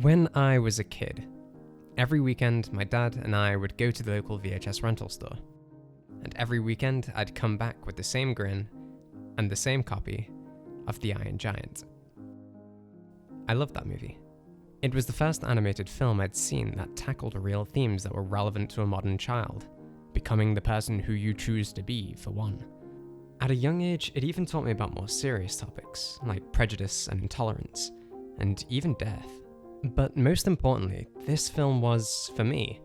When I was a kid, every weekend my dad and I would go to the local VHS rental store. And every weekend I'd come back with the same grin and the same copy of The Iron Giant. I loved that movie. It was the first animated film I'd seen that tackled real themes that were relevant to a modern child, becoming the person who you choose to be, for one. At a young age, it even taught me about more serious topics, like prejudice and intolerance, and even death. But most importantly, this film was, for me,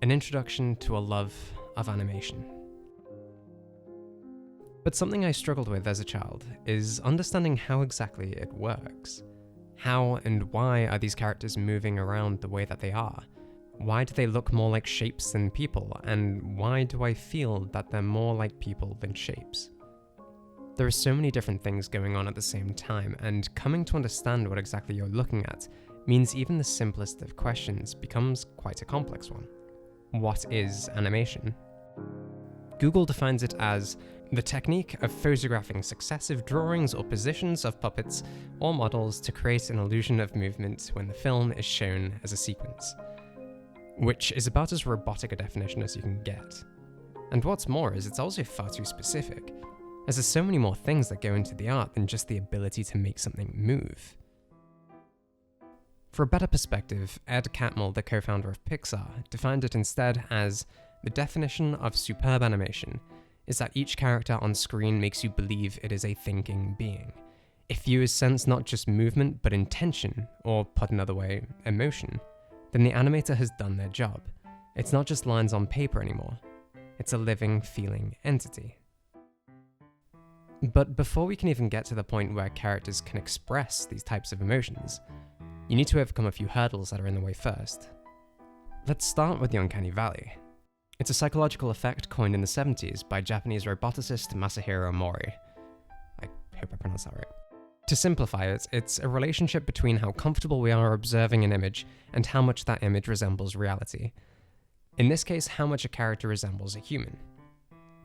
an introduction to a love of animation. But something I struggled with as a child is understanding how exactly it works. How and why are these characters moving around the way that they are? Why do they look more like shapes than people, and why do I feel that they're more like people than shapes? There are so many different things going on at the same time, and coming to understand what exactly you're looking at means even the simplest of questions becomes quite a complex one. What is animation? Google defines it as the technique of photographing successive drawings or positions of puppets or models to create an illusion of movement when the film is shown as a sequence. Which is about as robotic a definition as you can get. And what's more is it's also far too specific, as there's so many more things that go into the art than just the ability to make something move. For a better perspective, Ed Catmull, the co-founder of Pixar, defined it instead as the definition of superb animation is that each character on screen makes you believe it is a thinking being. If viewers sense not just movement but intention, or put another way, emotion, then the animator has done their job. It's not just lines on paper anymore. It's a living, feeling entity. But before we can even get to the point where characters can express these types of emotions, you need to overcome a few hurdles that are in the way first. Let's start with the uncanny valley. It's a psychological effect coined in the 70s by Japanese roboticist Masahiro Mori. I hope I pronounced that right. To simplify it, it's a relationship between how comfortable we are observing an image and how much that image resembles reality. In this case, how much a character resembles a human.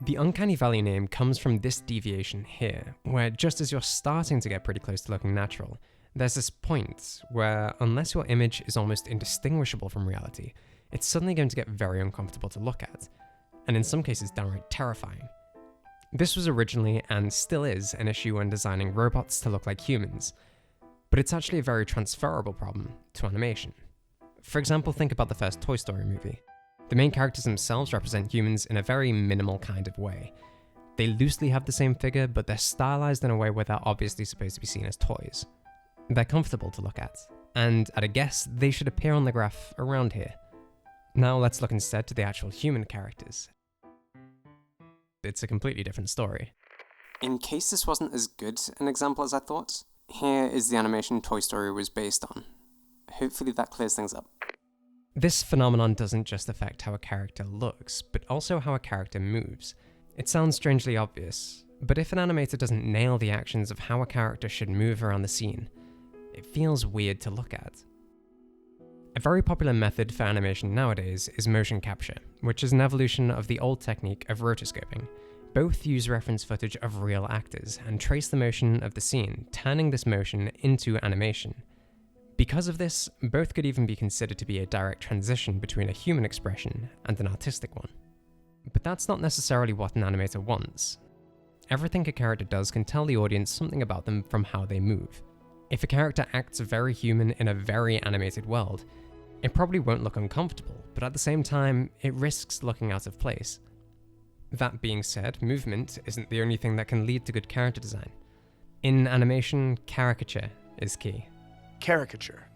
The uncanny valley name comes from this deviation here, where just as you're starting to get pretty close to looking natural, there's this point where, unless your image is almost indistinguishable from reality, it's suddenly going to get very uncomfortable to look at, and in some cases downright terrifying. This was originally, and still is, an issue when designing robots to look like humans, but it's actually a very transferable problem to animation. For example, think about the first Toy Story movie. The main characters themselves represent humans in a very minimal kind of way. They loosely have the same figure, but they're stylized in a way where they're obviously supposed to be seen as toys. They're comfortable to look at, and at a guess, they should appear on the graph around here. Now let's look instead to the actual human characters. It's a completely different story. In case this wasn't as good an example as I thought, here is the animation Toy Story was based on. Hopefully that clears things up. This phenomenon doesn't just affect how a character looks, but also how a character moves. It sounds strangely obvious, but if an animator doesn't nail the actions of how a character should move around the scene, it feels weird to look at. A very popular method for animation nowadays is motion capture, which is an evolution of the old technique of rotoscoping. Both use reference footage of real actors and trace the motion of the scene, turning this motion into animation. Because of this, both could even be considered to be a direct transition between a human expression and an artistic one. But that's not necessarily what an animator wants. Everything a character does can tell the audience something about them from how they move. If a character acts very human in a very animated world, it probably won't look uncomfortable, but at the same time, it risks looking out of place. That being said, movement isn't the only thing that can lead to good character design. In animation, caricature is key. Caricature.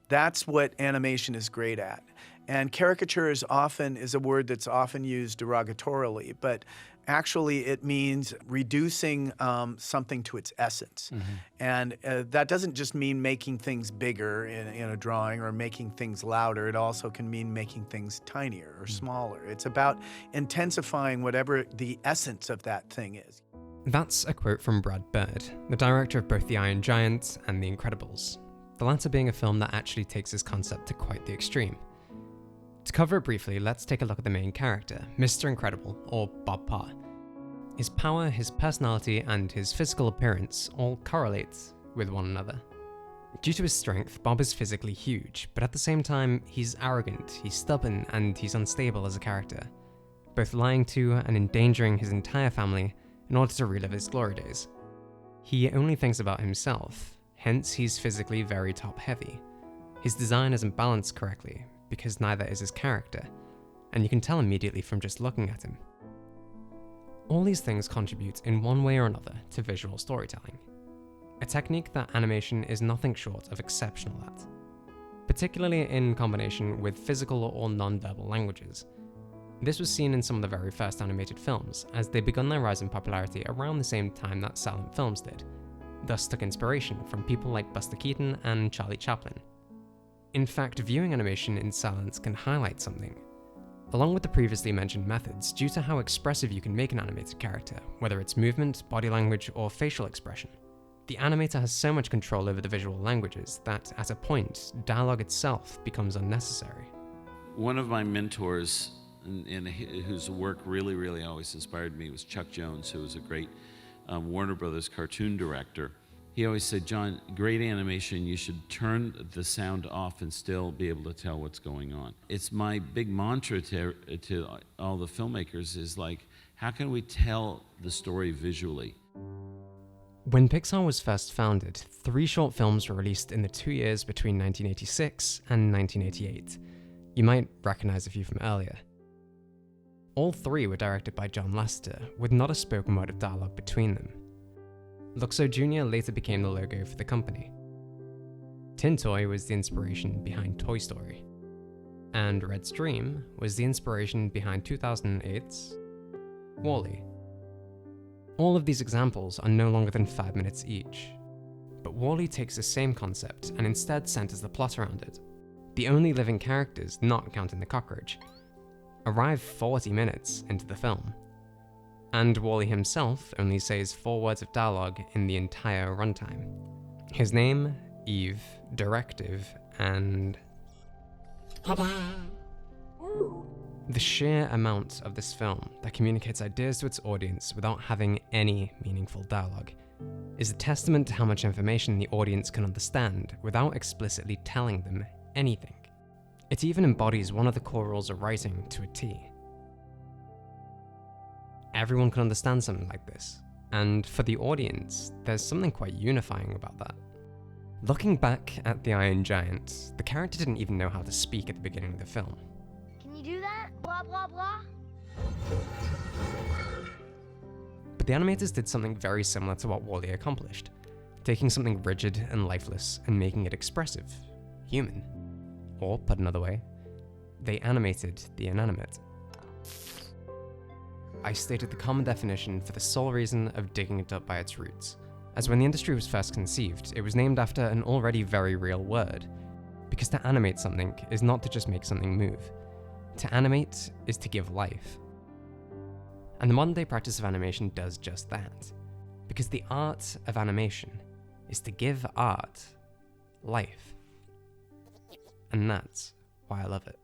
That's what animation is great at. And caricature is a word that's often used derogatorily, but actually it means reducing something to its essence. And that doesn't just mean making things bigger in a drawing or making things louder. It also can mean making things tinier or smaller. It's about intensifying whatever the essence of that thing is. That's a quote from Brad Bird, the director of both The Iron Giant and The Incredibles, the latter being a film that actually takes this concept to quite the extreme. To cover it briefly, let's take a look at the main character, Mr. Incredible, or Bob Parr. His power, his personality, and his physical appearance all correlate with one another. Due to his strength, Bob is physically huge, but at the same time, he's arrogant, he's stubborn, and he's unstable as a character, both lying to and endangering his entire family in order to relive his glory days. He only thinks about himself, hence he's physically very top-heavy. His design isn't balanced correctly, because neither is his character, and you can tell immediately from just looking at him. All these things contribute in one way or another to visual storytelling, a technique that animation is nothing short of exceptional at, particularly in combination with physical or non-verbal languages. This was seen in some of the very first animated films, as they begun their rise in popularity around the same time that silent films did, thus took inspiration from people like Buster Keaton and Charlie Chaplin. In fact, viewing animation in silence can highlight something. Along with the previously mentioned methods, due to how expressive you can make an animated character, whether it's movement, body language, or facial expression, the animator has so much control over the visual languages that, at a point, dialogue itself becomes unnecessary. One of my mentors, whose work really always inspired me, was Chuck Jones, who was a great Warner Brothers cartoon director. He always said, John, great animation, you should turn the sound off and still be able to tell what's going on. It's my big mantra to all the filmmakers is like, how can we tell the story visually? When Pixar was first founded, 3 short films were released in the 2 years between 1986 and 1988. You might recognize a few from earlier. All 3 were directed by John Lasseter, with not a spoken word of dialogue between them. Luxo Jr. later became the logo for the company. Tin Toy was the inspiration behind Toy Story. And Red's Dream was the inspiration behind 2008's WALL-E. All of these examples are no longer than 5 minutes each. But WALL-E takes the same concept and instead centers the plot around it. The only living characters, not counting the cockroach, arrive 40 minutes into the film. And WALL-E himself only says 4 words of dialogue in the entire runtime. His name, Eve, directive, and... The sheer amount of this film that communicates ideas to its audience without having any meaningful dialogue is a testament to how much information the audience can understand without explicitly telling them anything. It even embodies one of the core rules of writing to a T. Everyone can understand something like this, and for the audience, there's something quite unifying about that. Looking back at The Iron Giant, the character didn't even know how to speak at the beginning of the film. Can you do that? Blah, blah, blah. But the animators did something very similar to what WALL-E accomplished, taking something rigid and lifeless and making it expressive, human. Or, put another way, they animated the inanimate. I stated the common definition for the sole reason of digging it up by its roots, as when the industry was first conceived, it was named after an already very real word, because to animate something is not to just make something move. To animate is to give life. And the modern day practice of animation does just that, because the art of animation is to give art life. And that's why I love it.